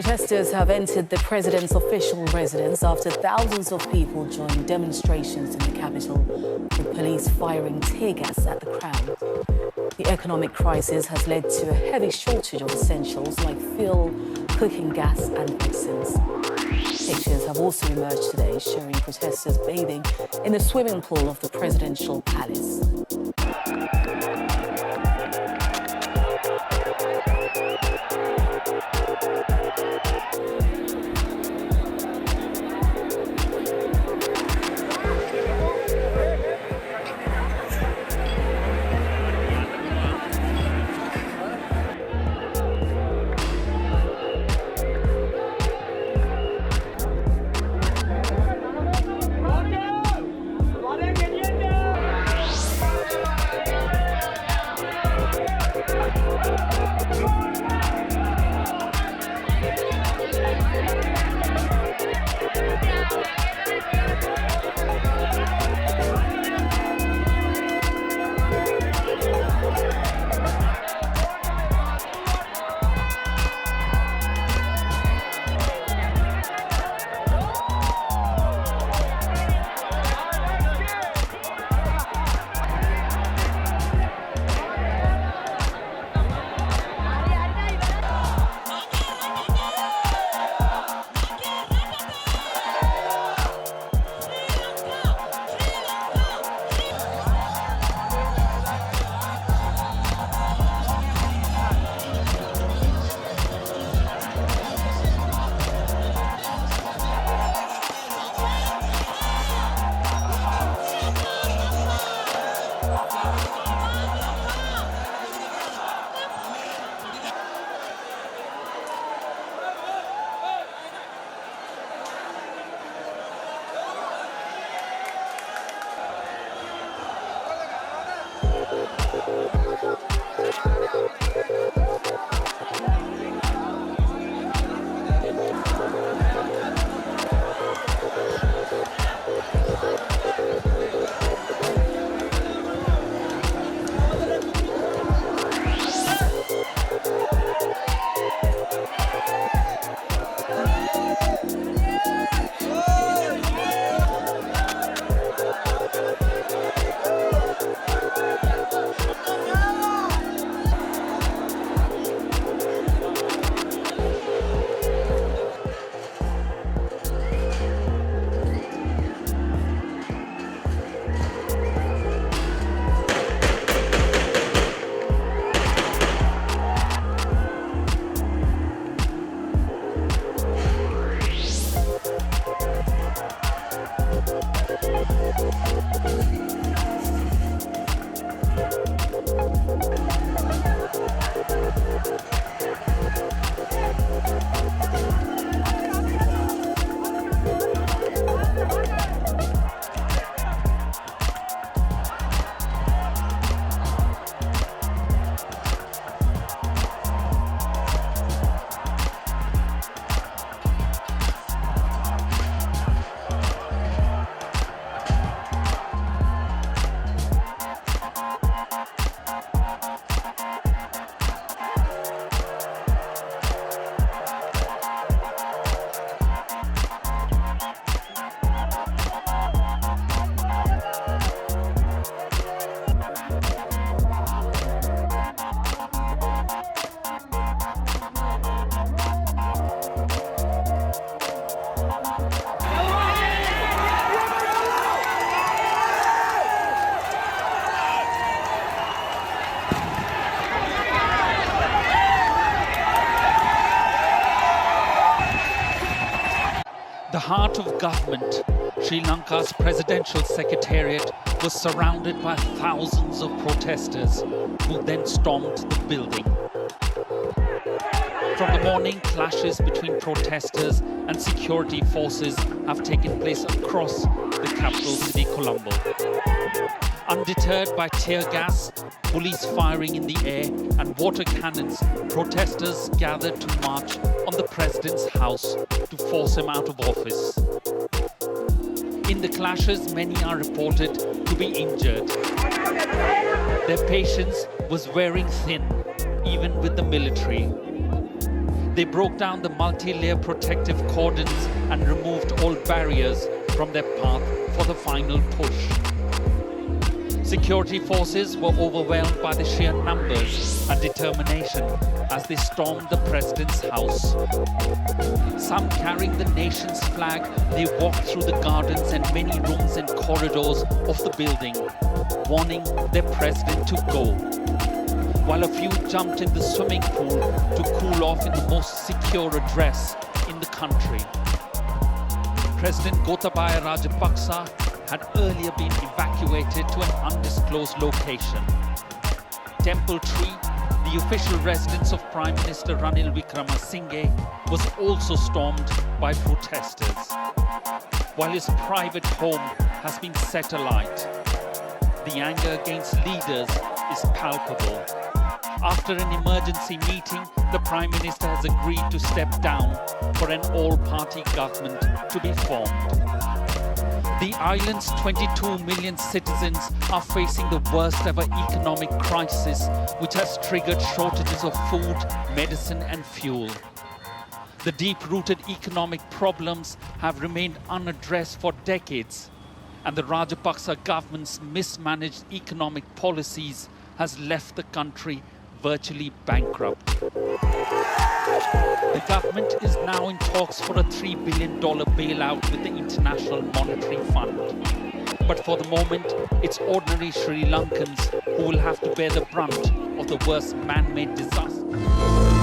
Protesters have entered the president's official residence after thousands of people joined demonstrations in the capital, with police firing tear gas at the crowd. The economic crisis has led to a heavy shortage of essentials like fuel, cooking gas and medicines. Pictures have also emerged today showing protesters bathing in the swimming pool of the presidential palace. The heart of government, Sri Lanka's presidential secretariat, was surrounded by thousands of protesters who then stormed the building. From the morning, clashes between protesters and security forces have taken place across the capital city, Colombo. Undeterred by tear gas, police firing in the air and water cannons, protesters gathered to march on the president's house to force him out of office. In the clashes, many are reported to be injured. Their patience was wearing thin, even with the military. They broke down the multi-layer protective cordons and removed all barriers from their path for the final push. Security forces were overwhelmed by the sheer numbers and determination as they stormed the president's house. Some carrying the nation's flag, they walked through the gardens and many rooms and corridors of the building, warning their president to go, while a few jumped in the swimming pool to cool off in the most secure address in the country. President Gotabaya Rajapaksa had earlier been evacuated to an undisclosed location. Temple Tree, the official residence of Prime Minister Ranil Wickremesinghe, was also stormed by protesters, while his private home has been set alight. The anger against leaders is palpable. After an emergency meeting, the Prime Minister has agreed to step down for an all-party government to be formed. The island's 22 million citizens are facing the worst ever economic crisis, which has triggered shortages of food, medicine and fuel. The deep-rooted economic problems have remained unaddressed for decades, and the Rajapaksa government's mismanaged economic policies has left the country virtually bankrupt. The government is now in talks for a $3 billion bailout with the International Monetary Fund. But for the moment, it's ordinary Sri Lankans who will have to bear the brunt of the worst man-made disaster.